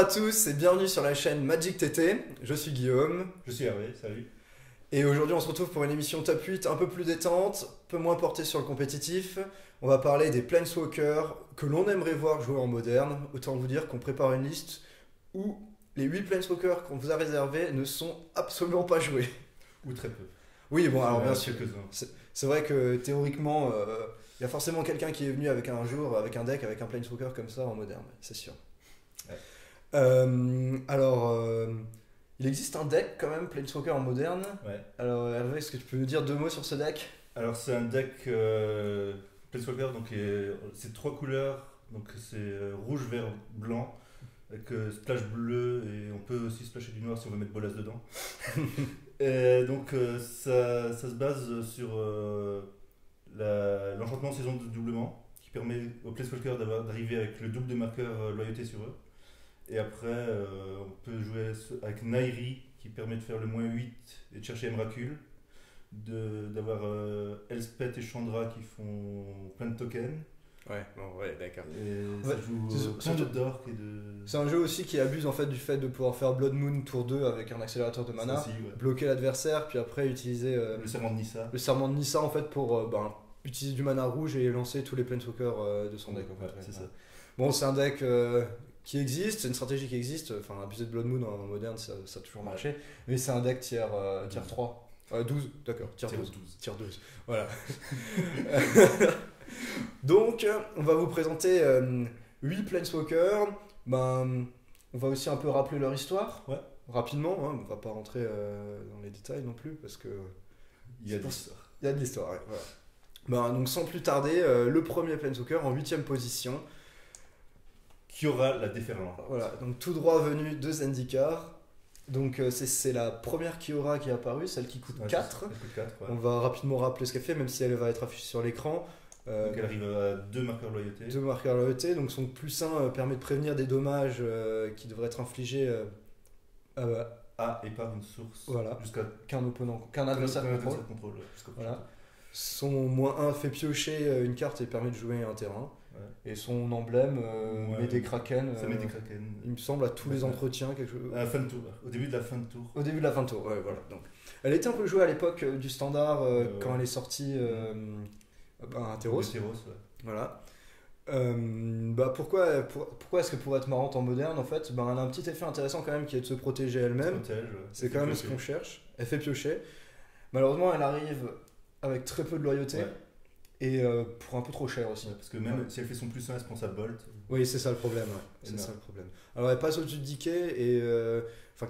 à tous et bienvenue sur la chaîne Magic TT. Je suis Guillaume. Je suis Hervé, salut. Et aujourd'hui on se retrouve pour une émission top 8 un peu plus détente, peu moins portée sur le compétitif. On va parler des Planeswalkers que l'on aimerait voir jouer en moderne. Autant vous dire qu'on prépare une liste où les 8 Planeswalkers qu'on vous a réservés ne sont absolument pas joués. Ou très peu. Oui, bon, alors bien sûr. Quelques-uns. C'est vrai que théoriquement, il y a forcément quelqu'un qui est venu avec un jour, avec un deck, avec un Planeswalker comme ça en moderne, c'est sûr. Ouais. Il existe un deck quand même, Planeswalker en moderne. Ouais. Alors Hervé, est-ce que tu peux nous dire 2 mots sur ce deck? Alors c'est un deck Planeswalker, donc c'est 3 couleurs, donc c'est rouge, vert, blanc, avec splash bleu, et on peut aussi splasher du noir si on veut mettre bolas dedans. Et donc ça se base sur l'enchantement saison de doublement, qui permet aux Planeswalkers d'arriver avec le double de marqueurs loyauté sur eux. Et après, on peut jouer avec Nairi, qui permet de faire le -8 et de chercher Emrakul. D'avoir Elspeth et Chandra qui font plein de tokens. Ouais, bon, ouais, d'accord. Et Ouais, ça joue plein de dork et de. C'est un jeu aussi qui abuse en fait du fait de pouvoir faire Blood Moon tour 2 avec un accélérateur de mana, Ça aussi, ouais. bloquer l'adversaire, puis après utiliser Le serment de Nissa. le serment de Nissa en fait pour utiliser du mana rouge et lancer tous les Planeswalkers de son deck. En fait, Ouais, c'est ça. Bon, c'est un deck qui existe, c'est une stratégie qui existe. Enfin, abuser de Blood Moon en moderne, ça a toujours marché. Mais c'est un deck tier 3. 12, d'accord, tier 12. Tier 12, voilà. Donc, on va vous présenter 8 Planeswalkers. On va aussi un peu rappeler leur histoire. Ouais. Rapidement, hein, on va pas rentrer dans les détails non plus parce que Il y a de l'histoire. il y a de l'histoire. Ouais, voilà. Donc sans plus tarder, le premier Planeswalker en 8ème position. Qui aura la déferlante. Voilà, donc tout droit venu de Zendikar. Donc c'est la première Kiora qui est apparue, celle qui coûte 4. Elle coûte 4, ouais. On va rapidement rappeler ce qu'elle fait, même si elle va être affichée sur l'écran. Donc elle arrive à 2 marqueurs loyauté. 2 marqueurs loyauté, donc son +1 permet de prévenir des dommages qui devraient être infligés À et par une source. Voilà. Jusqu'à qu'un adversaire contrôle. Ouais, jusqu'au Voilà. prochain. Son -1 fait piocher une carte et permet de jouer un terrain. Ouais. Et son emblème met des kraken. Ça met des kraken. Il me semble à tous les entretiens, quelque chose. À la fin de tour. Au début de la fin de tour. Au début de la fin de tour, ouais, voilà. Donc, elle était un peu jouée à l'époque du standard quand elle est sortie à Theros. Le Theros, ouais. Voilà. Pourquoi est-ce que pour être marrante en moderne, en fait, elle a un petit effet intéressant quand même qui est de se protéger elle-même. Protège, ouais. C'est quand même ce qu'on cherche. Elle fait piocher. Malheureusement, elle arrive avec très peu de loyauté. Ouais. Et pour un peu trop cher aussi. Ouais, parce que même si elle fait son +1, elle se prend sa bolt. Oui, c'est ça le problème. Ouais. C'est ça le problème. Alors elle passe au-dessus de Decay et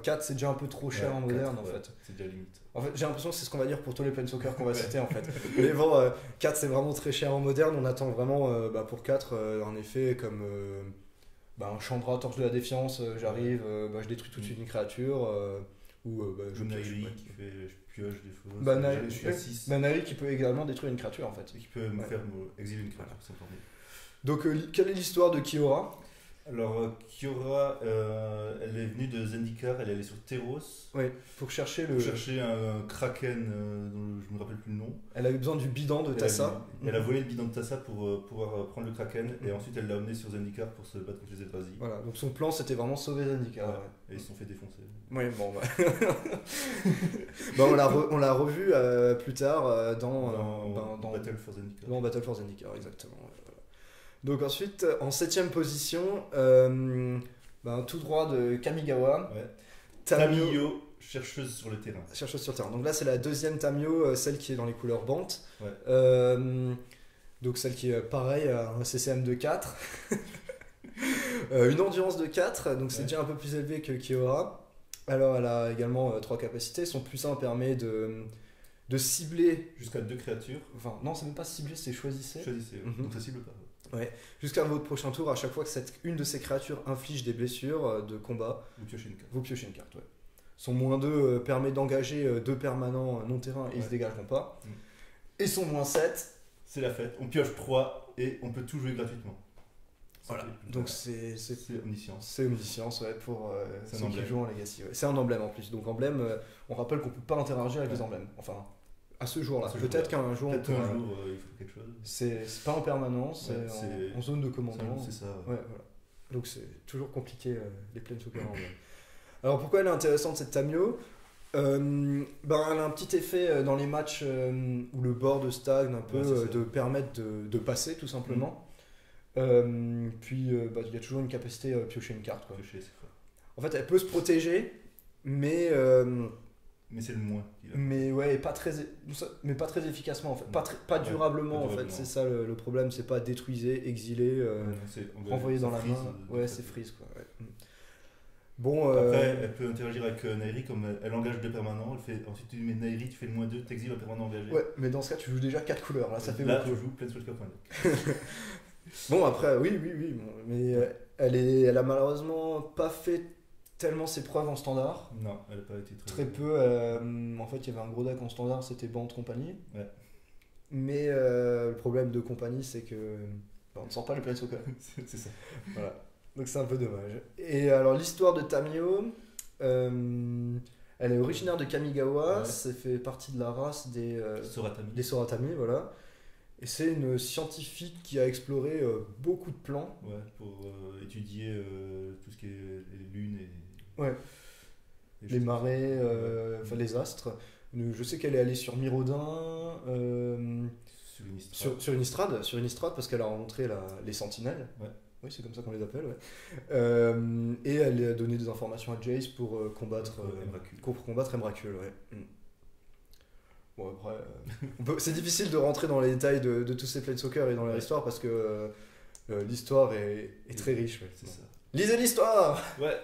4 c'est déjà un peu trop cher en moderne 4, en fait. C'est déjà limite. En fait, j'ai l'impression que c'est ce qu'on va dire pour tous les Planeswalkers qu'on va citer en fait. Mais bon, 4 c'est vraiment très cher en moderne. On attend vraiment pour 4 en effet comme un Chandra, Torche de la Défiance, j'arrive, je détruis tout de suite une créature. Ou je Nairi qui fait pioche des fois. Je suis à 6. Nairi qui peut également détruire une créature en fait. Qui peut me faire exiler une créature, c'est formidable. Donc quelle est l'histoire de Kiora? Alors Kiora, elle est venue de Zendikar, elle est allée sur Theros. Oui, pour chercher un kraken dont je me rappelle plus le nom. Elle a eu besoin du bidon de Tassa. Elle a volé le bidon de Tassa pour pouvoir prendre le kraken et ensuite elle l'a emmené sur Zendikar pour se battre contre les Eldrazi. Voilà, donc son plan c'était vraiment sauver Zendikar. Ouais. Et ils se sont fait défoncer. Oui, bon, on l'a revu plus tard dans Battle for Zendikar. Dans Battle for Zendikar, exactement. Voilà. Donc ensuite, en 7ème position, tout droit de Kamigawa. Ouais. Tamio, Tamio, chercheuse sur le terrain. Chercheuse sur terrain. Donc là, c'est la 2ème Tamio, celle qui est dans les couleurs Bant. Ouais. Donc celle qui est pareil, un CCM de 4. Une endurance de 4, donc c'est déjà un peu plus élevé que Kiora. Alors elle a également 3 capacités. Son +1 permet de cibler. Jusqu'à 2 créatures. Enfin, non, c'est même pas cibler, c'est choisissez. Choisissez, donc ça cible pas. Ouais. Jusqu'à votre prochain tour, à chaque fois que une de ces créatures inflige des blessures de combat, vous piochez une carte. Ouais. Son -2 permet d'engager 2 permanents non-terrain et ils se dégageront pas. Et son -7, c'est la fête. On pioche 3 et on peut tout jouer gratuitement. Voilà. Donc c'est omniscience. C'est omniscience, ouais, pour ceux qui emblème. jouent en Legacy. Ouais. C'est un emblème en plus. Donc emblème, on rappelle qu'on peut pas interagir avec les emblèmes. Enfin, à ce jour-là. Peut-être qu'un jour, il faut quelque chose. C'est pas en permanence, c'est en zone de commandement. C'est ça. Ouais, voilà. Donc c'est toujours compliqué les Planeswalkers en vrai. Alors pourquoi elle est intéressante cette Tamio? Ben, elle a un petit effet dans les matchs où le board stagne un peu, Ouais, c'est ça. de permettre de passer tout simplement. Puis bah, il y a toujours une capacité piocher une carte, quoi. Piocher, c'est fort. En fait, elle peut se protéger, mais, Mais c'est le moins qu'il a. mais ouais, mais pas très efficacement en fait. Pas Ouais, durablement pas en fait. durablement. C'est ça le problème, c'est pas détruiser, exiler, En gros, renvoyer ça dans la freeze, main. de Ouais, très c'est peu. freeze quoi. Ouais. Bon, Après, elle peut interagir avec Nairi, comme elle engage 2 permanents. Ensuite, tu mets Nairi, tu fais le -2, t'exiles un permanent engagé. ouais, mais dans ce cas, tu joues déjà 4 couleurs. Là, ça fait Là, beaucoup. tu joues Planeswalker Point. Bon, après, oui, bon, mais elle a malheureusement pas fait tellement ses preuves en standard. Non, elle n'a pas été Très peu. En fait, il y avait un gros deck en standard, c'était Bande Compagnie. Ouais. Mais le problème de compagnie, c'est que on ne sent pas le Planeswalker. C'est ça. Voilà. Donc c'est un peu dommage. Et alors l'histoire de Tamio, elle est originaire de Kamigawa, Ouais. ça fait partie de la race Soratami. des Soratami, voilà. Et c'est une scientifique qui a exploré beaucoup de plans. Ouais, pour étudier tout ce qui est les lunes et Ouais. les Les choses. marées, Ouais. enfin les astres. Je sais qu'elle est allée sur Mirodin, Sur une histoire. sur une estrade parce qu'elle a rencontré les sentinelles. Ouais. Oui, c'est comme ça qu'on les appelle. Ouais. Et elle a donné des informations à Jace pour combattre Emrakul. pour combattre Emrakul. Ouais. Bon, après, c'est difficile de rentrer dans les détails de tous ces Planeswalkers et dans leur histoire parce que l'histoire est très riche. Ouais. C'est ça. Lisez l'histoire. Ouais.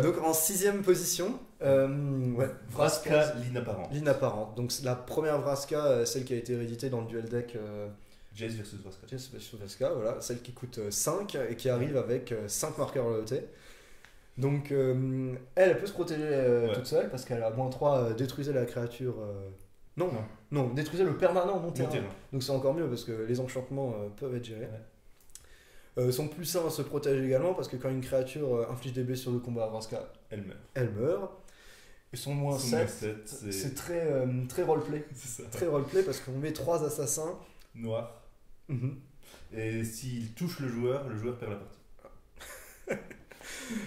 Donc en 6ème position, ouais, Vraska, l'inapparent. l'inapparente. Donc c'est la première Vraska, celle qui a été héréditée dans le duel deck Jace versus Vraska. Vraska, voilà, celle qui coûte 5 et qui arrive avec 5 marqueurs loyauté. Donc elle peut se protéger toute seule parce qu'elle a -3, détruisez la créature. Non, détruisez le permanent non terrain. Donc c'est encore mieux parce que les enchantements peuvent être gérés. Son +1 se protège également parce que quand une créature inflige des blessures de combat à Vraska, Elle meurt. Et son -7, c'est très roleplay. C'est ça. Très roleplay parce qu'on met 3 assassins. Noir. Mhm. Et s'il touche le joueur perd la partie.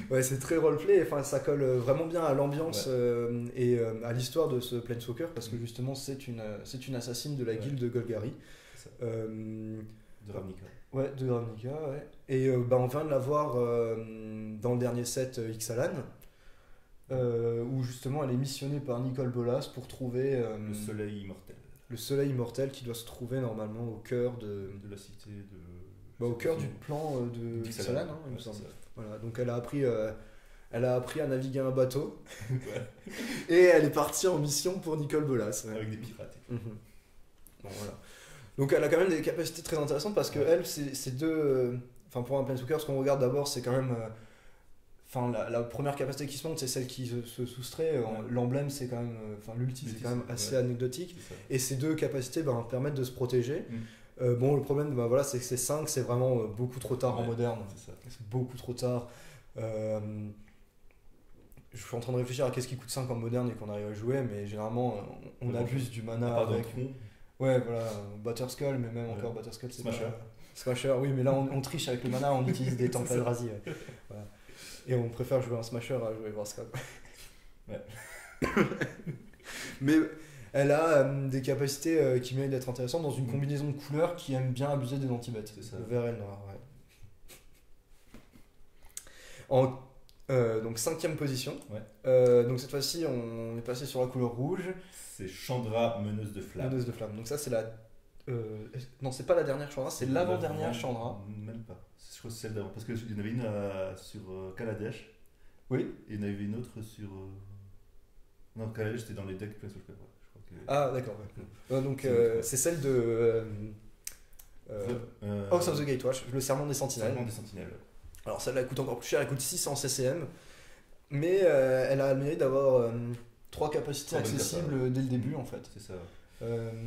Ouais, c'est très roleplay. Enfin, ça colle vraiment bien à l'ambiance et à l'histoire de ce Planeswalker parce que justement, c'est une assassine de la guilde de Golgari. C'est ça. De Ravnica. Ouais, de Ravnica, ouais. Et bah, on vient de la voir dans le dernier set Ixalan, où justement elle est missionnée par Nicole Bolas pour trouver Le soleil immortel. le soleil immortel qui doit se trouver normalement au cœur de la cité de. au cœur du plan de Ixalan, Ixalan, il me semble. ça. Voilà, donc elle a appris à naviguer un bateau Ouais. et elle est partie en mission pour Nicole Bolas. Ouais. Avec des pirates. Mhm. Bon, voilà. Donc elle a quand même des capacités très intéressantes parce que elle, c'est deux. Enfin, pour un Planeswalker, ce qu'on regarde d'abord, c'est quand même. Enfin, la première capacité qui se monte, c'est celle qui se soustrait. L'emblème, c'est quand même. Enfin, l'ulti, c'est quand même assez anecdotique. Et ces deux capacités permettent de se protéger. Bon, le problème, voilà, c'est que ces 5, c'est vraiment beaucoup trop tard en moderne. C'est beaucoup trop tard. Je suis en train de réfléchir à qu'est-ce qui coûte 5 en moderne et qu'on arrive à jouer, mais généralement, on abuse du mana avec. Ouais, voilà, Batterskull, mais même encore Batterskull, c'est Smasher. Smasher, oui, mais là on triche avec le mana, on utilise des Temple Razi. Ouais. Voilà. Et on préfère jouer un Smasher à jouer Vraska. Ouais. Mais elle a des capacités qui méritent d'être intéressantes dans une combinaison de couleurs qui aime bien abuser des anti-bêtes. C'est ça. Le vert et le noir, ouais. Donc 5ème position. Ouais. Donc cette fois-ci, on est passé sur la couleur rouge. C'est Chandra, meneuse de flamme. Meneuse de flamme. Donc ça, c'est la... non, c'est pas la dernière Chandra, c'est l'avant-dernière Chandra. Même pas. Je crois que c'est celle d'avant. Parce qu'il y en avait une sur Kaladesh. Oui. Et il y en avait une autre sur. Non, Kaladesh c'était dans les decks Planeswalker. Ah, d'accord. Ouais. Donc c'est celle de. House of the Gatewatch, le serment des sentinelles. Alors celle-là elle coûte encore plus cher, elle coûte 6 en CCM. Mais elle a le mérite d'avoir 3 capacités accessibles dès le début en fait. C'est ça.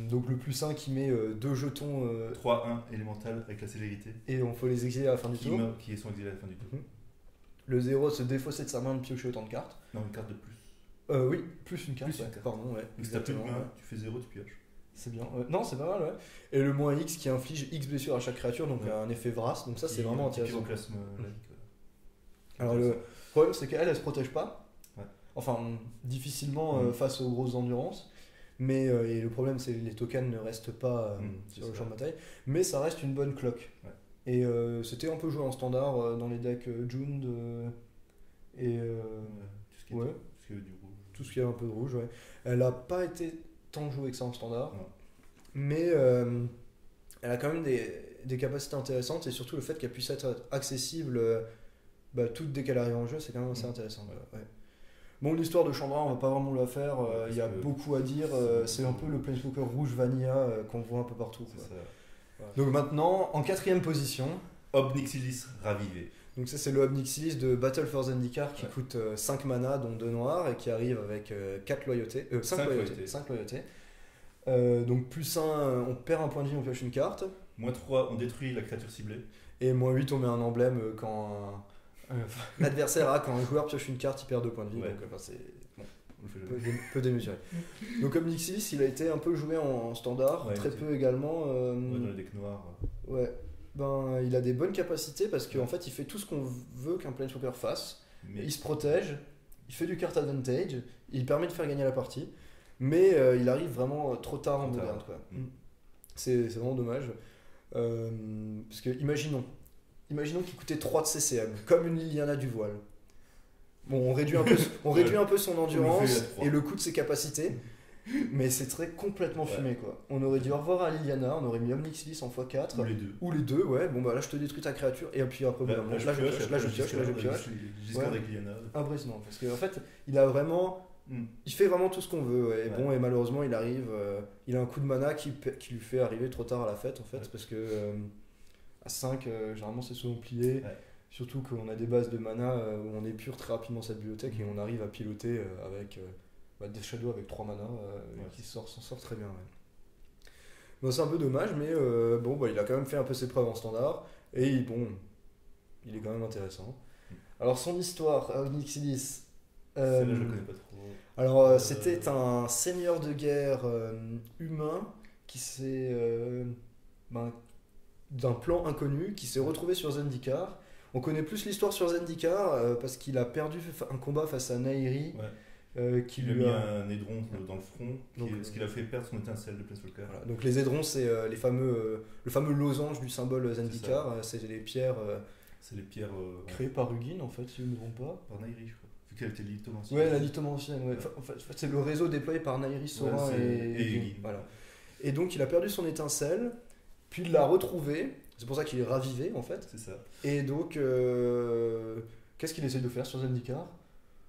Donc le +1 qui met 2 jetons 3-1 élémental avec la célérité. Et on faut les exiler à la fin du tour. Qui sont exilés à la fin du tour. Le 0 se défausser de sa main de piocher autant de cartes. Non, une carte de plus. Oui, plus une carte. Pardon, ouais. Donc si t'as plus de main, tu fais 0, tu pioches. C'est bien. Non, c'est pas mal, ouais. Et le moins X qui inflige X blessures à chaque créature, donc Ouais. un effet Vras, donc ça c'est vraiment intéressant. Pyroclasme, la vie, quoi. Alors le problème c'est qu'elle, elle se protège pas. Ouais. Enfin, difficilement Mm. face aux grosses endurances. Mais et le problème c'est que les tokens ne restent pas C'est sur le ça. champ de bataille. Mais ça reste une bonne cloque. Ouais. Et c'était un peu joué en standard dans les decks Jund et Tout ce qui est ouais. tout ce qui est du rouge. tout ce qui est un peu de rouge. Ouais. Elle a pas été tant jouée que ça en standard. Non. Mais elle a quand même des capacités intéressantes et surtout le fait qu'elle puisse être accessible toutes dès qu'elle arrive en jeu, c'est quand même assez intéressant. Ouais. Bon, l'histoire de Chandra, on va pas vraiment la faire, Ouais, il y a parce que beaucoup à dire, c'est un peu le Planeswalker rouge vanilla qu'on voit un peu partout. C'est Quoi. ça. Voilà. Donc maintenant, en 4ème position, Obnixilis ravivé. donc ça c'est le Obnixilis de Battle for Zendikar qui Ouais. coûte 5 mana, dont 2 noirs, et qui arrive avec 4 loyautés, 5 Cinq loyautés. loyautés. 5 loyautés. Donc plus 1, on perd un point de vie, on pioche une carte. -3, on détruit la créature ciblée. Et -8, on met un emblème quand l'adversaire a, quand un joueur pioche une carte, il perd 2 points de vie. Ouais. Donc c'est On le fait peu, jamais. peu démesuré. Donc comme Nixilis, il a été un peu joué en standard, Ouais, très c'est- peu également. Ouais, dans les decks noirs. Ouais. Ben, il a des bonnes capacités parce qu'en fait, il fait tout ce qu'on veut qu'un Planeswalker fasse. Mais Il se protège, il fait du card advantage, il permet de faire gagner la partie, mais il arrive vraiment trop tard en Trop tard. moderne. Quoi. Mm. C'est vraiment dommage. Parce que imaginons qu'il coûtait 3 de CCM, comme une Liliana du voile. Bon, on réduit un peu, réduit un peu son endurance fait à 3. et le coût de ses capacités, mais c'est très complètement Ouais. fumé. Quoi. On aurait dit au revoir à Liliana, on aurait mis Omnixilis en x4. ou les deux. Ou les deux, ouais. Bon, bah là, je te détruis ta créature. Et puis après, Là, bon, là, je là, je pioche, pioche, après, là, je pioche, là, je pioche. Jusqu'à Ouais. avec Liana. Impressionnant. Parce qu'en fait, il a vraiment. Mm. Il fait vraiment tout ce qu'on veut. Et Ouais. bon, et malheureusement, il arrive. Il a un coup de mana qui lui fait arriver trop tard à la fête, en fait. Ouais. Parce que à 5, généralement, c'est souvent plié. Ouais. Surtout qu'on a des bases de mana où on épure très rapidement cette bibliothèque et on arrive à piloter avec Death Shadow avec 3 mana qui s'en sort très bien. Ouais. Bon, c'est un peu dommage, mais bon, bah, il a quand même fait un peu ses preuves en standard. Et bon, il est quand même intéressant. Alors, son histoire, Nixilis. Celle-là, je le connais pas trop. Alors, c'était un seigneur de guerre humain qui s'est. D'un plan inconnu, qui s'est retrouvé sur Zendikar. On connaît plus l'histoire sur Zendikar parce qu'il a perdu un combat face à Nairi. Ouais. Qui Il a lui mis a. un édron dans le front, Donc, ce qui l'a fait perdre son étincelle de Planeswalker. Voilà. Donc les édrons, c'est le fameux losange du symbole Zendikar. C'est les pierres C'est les pierres créées par Hugin, en fait, si je ne me trompe pas. par Nairi, je crois. Vu qu'elle était lithomancienne. Ouais, la lithomancienne. Ouais. En fait, c'est le réseau déployé par Nairi, Sorin Ouais, et et Hugin. Hugin. Voilà. Et donc il a perdu son étincelle, puis il l'a retrouvée. C'est pour ça qu'il est ravivé, en fait. C'est ça. Et donc, qu'est-ce qu'il essaie de faire sur Zendikar?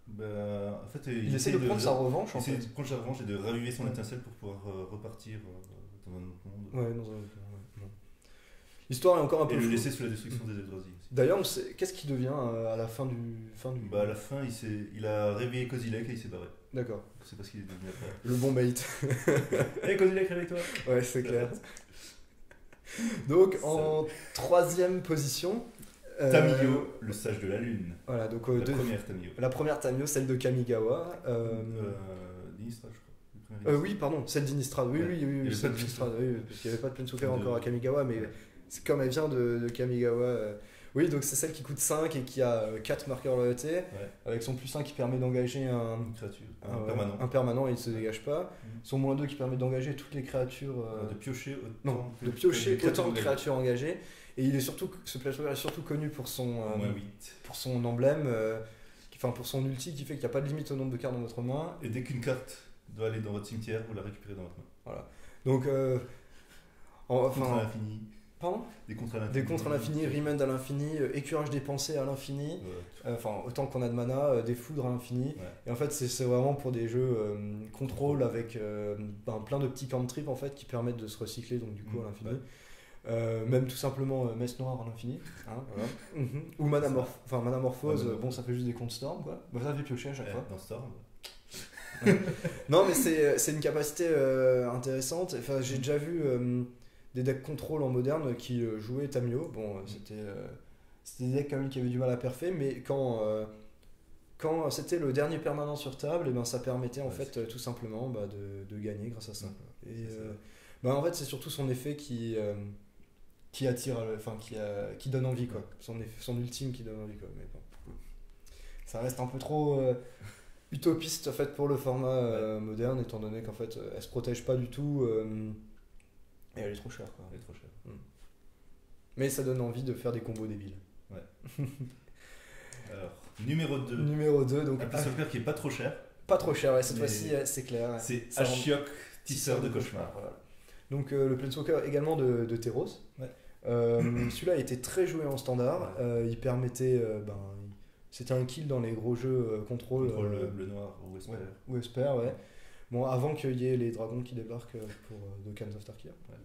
Ben, en fait, Il essaie de prendre sa revanche, en Il essaie fait. de prendre sa revanche et de raviver son Ouais. étincelle pour pouvoir repartir dans un autre monde. Ouais, dans un... ouais, bon. L'histoire est encore un peu Et le floue. laisser sous la destruction des Eldrazi aussi. D'ailleurs, qu'est-ce qu'il devient à la fin du... Bah, à la fin, il a réveillé Kozilek et il s'est barré. D'accord. C'est parce qu'il est devenu après. Le bon bait. Hé Kozilek, réveille-toi. Ouais, c'est clair. Donc, en 3ème position... Tamiyo, le sage de la lune. Voilà, donc La première Tamiyo. la première Tamiyo, celle de Kamigawa. D'Inistra, je crois. Le premier Oui, pardon, celle d'Innistrad. Oui, Ouais. oui, Il y oui, avait celle pas de d'Innistrad. Oui, parce qu'il n'y avait pas de Planeswalker De- encore à Kamigawa, mais Ouais. c'est comme elle vient de Kamigawa. Oui, donc c'est celle qui coûte 5 et qui a 4 marqueurs loyauté, Ouais. avec son +1 qui permet d'engager Une créature. Permanent. un permanent et il ne se dégage pas. Mhm. Son -2 qui permet d'engager toutes les créatures. De piocher autant Non, que- de piocher que autant de engagées. créatures engagées. Et il est surtout, ce Planeswalker est surtout connu pour son, -8. pour son emblème, enfin pour son ulti qui fait qu'il n'y a pas de limite au nombre de cartes dans votre main. Et dès qu'une carte doit aller dans votre cimetière, vous la récupérez dans votre main. Voilà. Donc, Contre à enfin, l'infini. pardon. Des contres à l'infini. Des contres à l'infini, remand à l'infini, écurage des pensées à l'infini, Ouais. enfin autant qu'on a de mana, des foudres à l'infini. Ouais. Et en fait, c'est vraiment pour des jeux contrôle avec plein de petits cantrips en fait qui permettent de se recycler donc du coup à l'infini. Ouais. Même tout simplement messe noire à l'infini. Hein, voilà. Ou Manamorphose, Ouais, bon ça fait juste des comptes storm quoi. Bah, ça fait piocher à chaque fois. Dans Storm. Non mais c'est une capacité intéressante. Enfin, j'ai déjà vu des decks contrôle en moderne qui jouaient Tamiyo. Bon, c'était des decks quand même qui avaient du mal à perfer, mais quand quand c'était le dernier permanent sur table, et ben, ça permettait en Ouais, fait tout simplement de gagner grâce à ça. Quoi. Et c'est ça. en fait, c'est surtout son effet qui attire, qui donne envie, quoi. Son ultime qui donne envie, quoi. Mais bon, ça reste un peu trop utopiste en fait pour le format moderne, étant donné qu'en fait elle se protège pas du tout et elle est trop chère, quoi. Elle est trop chère. Mais ça donne envie de faire des combos débiles. Alors, numéro 2. Numéro 2, donc Un planeswalker qui est pas trop cher. pas trop cher, ouais, cette Mais fois-ci c'est clair. Ouais. C'est Ça rend- Ashiok, tisseur de cauchemar. Voilà. Donc le Planeswalker également de Theros. Ouais. Celui-là était très joué en standard. Il permettait. C'était un kill dans les gros jeux contrôle. Contrôle bleu noir ou Esper. Ou Esper, ouais. Bon, avant qu'il y ait les dragons qui débarquent pour de Khans of Tarkir. Ouais.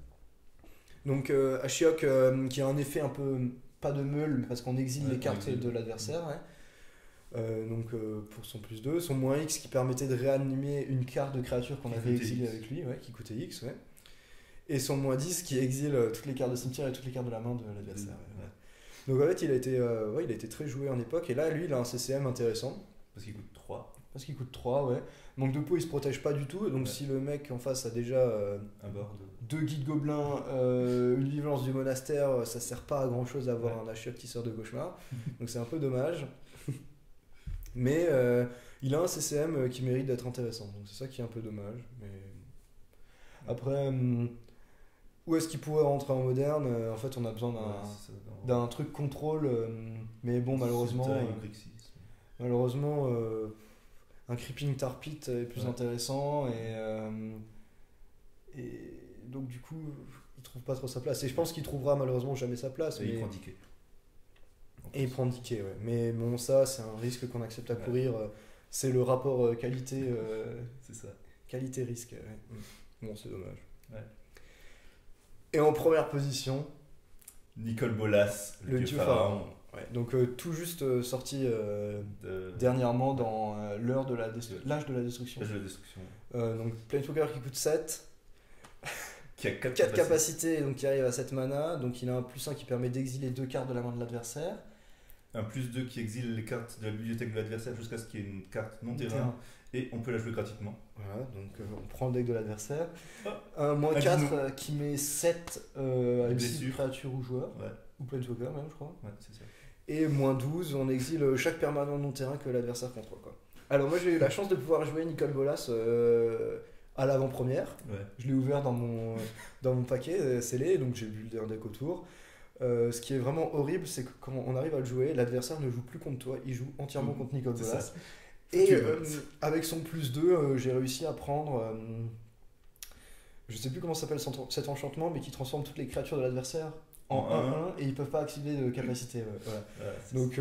Donc Ashiok qui a un effet un peu. Pas de meule, mais parce qu'on exile Ouais, les on cartes exile. de l'adversaire. Ouais. Donc pour son plus 2, son moins X qui permettait de réanimer une carte de créature qu'on Qui avait coûtait exilée X. avec lui, ouais, qui coûtait X, ouais. Et son moins 10 qui exile toutes les cartes de cimetière et toutes les cartes de la main de l'adversaire. Ouais. Ouais. Donc en fait il a été très joué en époque, et là lui il a un CCM intéressant, Parce qu'il coûte 3. parce qu'il coûte 3, ouais. Manque de peau, il se protège pas du tout, et donc Ouais. si le mec en face a déjà Un board. 2 guides gobelins, une violence du monastère, ça sert pas à grand chose d'avoir un Ashiok tisseur de cauchemar, donc c'est un peu dommage. Mais il a un CCM qui mérite d'être intéressant, donc c'est ça qui est un peu dommage. Mais après, où est-ce qu'il pourrait rentrer en moderne? En fait, on a besoin Ouais, c'est ça, d'un truc contrôle, mais bon, malheureusement, Sultai ou Grixis. malheureusement, un creeping tar pit est plus Ouais. intéressant, et donc du coup, il trouve pas trop sa place. Et je pense qu'il trouvera malheureusement jamais sa place. Et il mais- prend ticket. Et il prend Dickey, ouais. Mais bon, ça, c'est un risque qu'on accepte à Ouais. courir. C'est le rapport C'est ça. qualité-risque. Ouais. Bon, c'est dommage. Ouais. Et en première position, Nicol Bolas, le dieu pharaon. Ouais. Donc tout juste sorti De... dernièrement dans l'âge de la destruction. Page de destruction. Donc Planeswalker qui coûte 7, Qui a 4 4 capacités, donc qui arrive à 7 mana. Donc il a un +1 qui permet d'exiler 2 cartes de la main de l'adversaire. Un +2 qui exile les cartes de la bibliothèque de l'adversaire jusqu'à ce qu'il y ait une carte non terrain. Terrain. Et on peut la jouer gratuitement. Voilà, donc on prend le deck de l'adversaire. Ah, Un un -4 dino. qui met 7 exil blessure. créature ou joueur, Ouais, ou Planeswalker même, je crois. ouais, c'est ça. Et -12, on exile chaque permanent non terrain que l'adversaire contrôle, quoi. Alors moi j'ai eu la chance de pouvoir jouer Nicol Bolas à l'avant-première. Ouais. Je l'ai ouvert dans mon paquet scellé, donc j'ai buildé un deck autour. Ce qui est vraiment horrible, c'est que quand on arrive à le jouer, l'adversaire ne joue plus contre toi, il joue entièrement contre Nicol C'est Bolas. ça. Et Foutu Bolas. avec son +2, j'ai réussi à prendre. Je sais plus comment s'appelle cet enchantement, mais qui transforme toutes les créatures de l'adversaire en En 1-1 et ils peuvent pas accéder de capacité. Voilà. Ouais, c'est Donc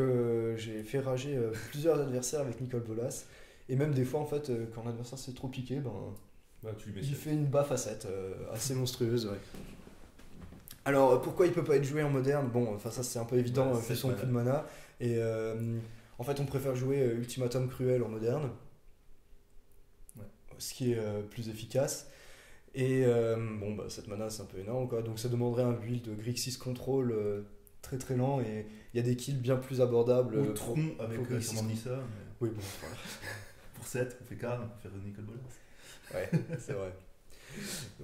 j'ai fait rager plusieurs adversaires avec Nicol Bolas. Et même des fois, en fait, quand l'adversaire s'est trop piqué, ça. Ouais, tu lui mets il ça. fait une baffe à 7 assez monstrueuse. Ouais. Alors pourquoi il peut pas être joué en moderne? Bon, enfin ça c'est un peu évident Ouais, vu sept son mana. coup de mana. Et en fait, on préfère jouer Ultimatum Cruel en moderne. Ouais. Ce qui est plus efficace. Et bon, bah, cette mana c'est un peu énorme, quoi. Donc ça demanderait un build de Grixis Control très très lent, et il y a des kills bien plus abordables. Ou Tron avec pour Grixis. sûrement Nissa. Mais Oui, bon, voilà. pour 7, on fait Karn, on peut faire Nicol Bolas. Ouais, c'est vrai.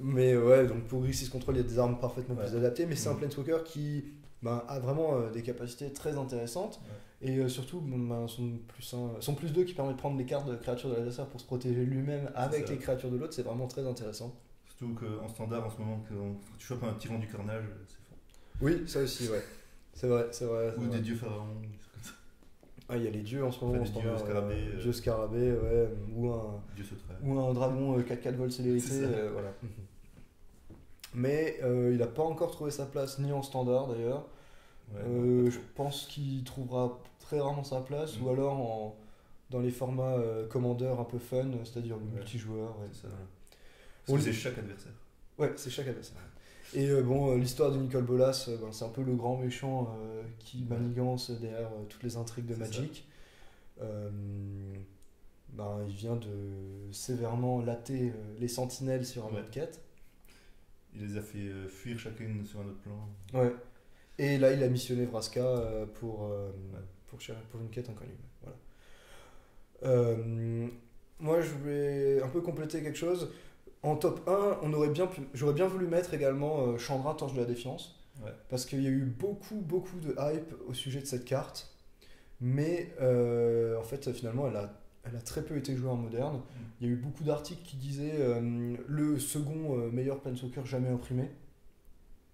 Mais ouais, donc pour Grixis Control, il y a des armes parfaitement Ouais. plus adaptées, mais c'est un Mhm. Planeswalker qui a vraiment des capacités très intéressantes. Et surtout, son +2 qui permet de prendre les cartes de créatures de l'adversaire pour se protéger lui-même avec ça. les créatures de l'autre, c'est vraiment très intéressant. Surtout qu'en standard, en ce moment, quand tu chopes un tyran du carnage, c'est fort. Oui, ça aussi, ouais. C'est vrai, c'est vrai. Ou c'est vrai. des dieux pharaons, des trucs comme ça. Ah, il y a les dieux en ce moment. Enfin, en des standard, dieux scarabées, dieux scarabées, ouais. Dieu sauterelle. Ou un dragon 4/4 vol célérité, C'est ça. voilà. Mais il n'a pas encore trouvé sa place, ni en standard d'ailleurs. Ouais, non, pas Je trop. pense qu'il trouvera très rarement sa place, Mm. ou alors dans les formats Commander un peu fun, c'est-à-dire le Ouais. multijoueur. Ouais, C'est ça. voilà. Parce On- que c'est chaque adversaire. Ouais, c'est chaque adversaire. Et bon, l'histoire de Nicol Bolas, c'est un peu le grand méchant qui manigance derrière toutes les intrigues de C'est Magic. Il vient de sévèrement latter les sentinelles sur un Ouais. mode quête. Il les a fait fuir chacune sur un autre plan. Ouais. Et là, il a missionné Vraska pour une quête inconnue. Voilà. Euh, Moi, je vais un peu compléter quelque chose. En top 1, j'aurais bien voulu mettre également Chandra, Torche de la Défiance. Ouais. Parce qu'il y a eu beaucoup de hype au sujet de cette carte. Mais en fait, finalement, elle a très peu été jouée en moderne. Il y a eu beaucoup d'articles qui disaient le second meilleur Planeswalker jamais imprimé.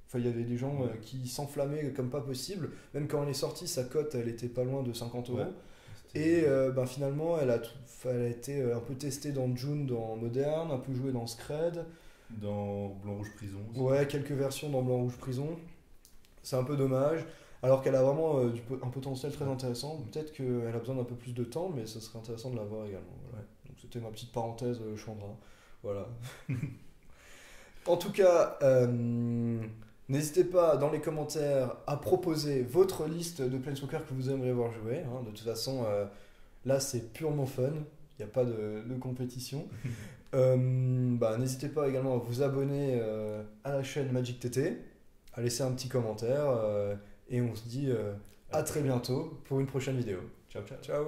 Enfin, il y avait des gens qui s'enflammaient comme pas possible. Même quand elle est sortie, sa cote, elle était pas loin de 50 euros. Ouais. Et ben, finalement, elle a été un peu testée dans June, dans Modern, un peu jouée dans Scred. Dans Blanc Rouge Prison aussi. Ouais, quelques versions dans Blanc Rouge Prison. C'est un peu dommage. Alors qu'elle a vraiment un potentiel très intéressant. Peut-être qu'elle a besoin d'un peu plus de temps, mais ce serait intéressant de la voir également. Voilà. Ouais. Donc c'était ma petite parenthèse Chandra. Voilà. En tout cas, n'hésitez pas dans les commentaires à proposer votre liste de Planeswalker que vous aimeriez voir jouer. Hein. De toute façon, là c'est purement fun. Il n'y a pas de compétition. N'hésitez pas également à vous abonner à la chaîne Magic TT, à laisser un petit commentaire et on se dit à très bientôt pour une prochaine vidéo. Ciao, ciao. Ciao.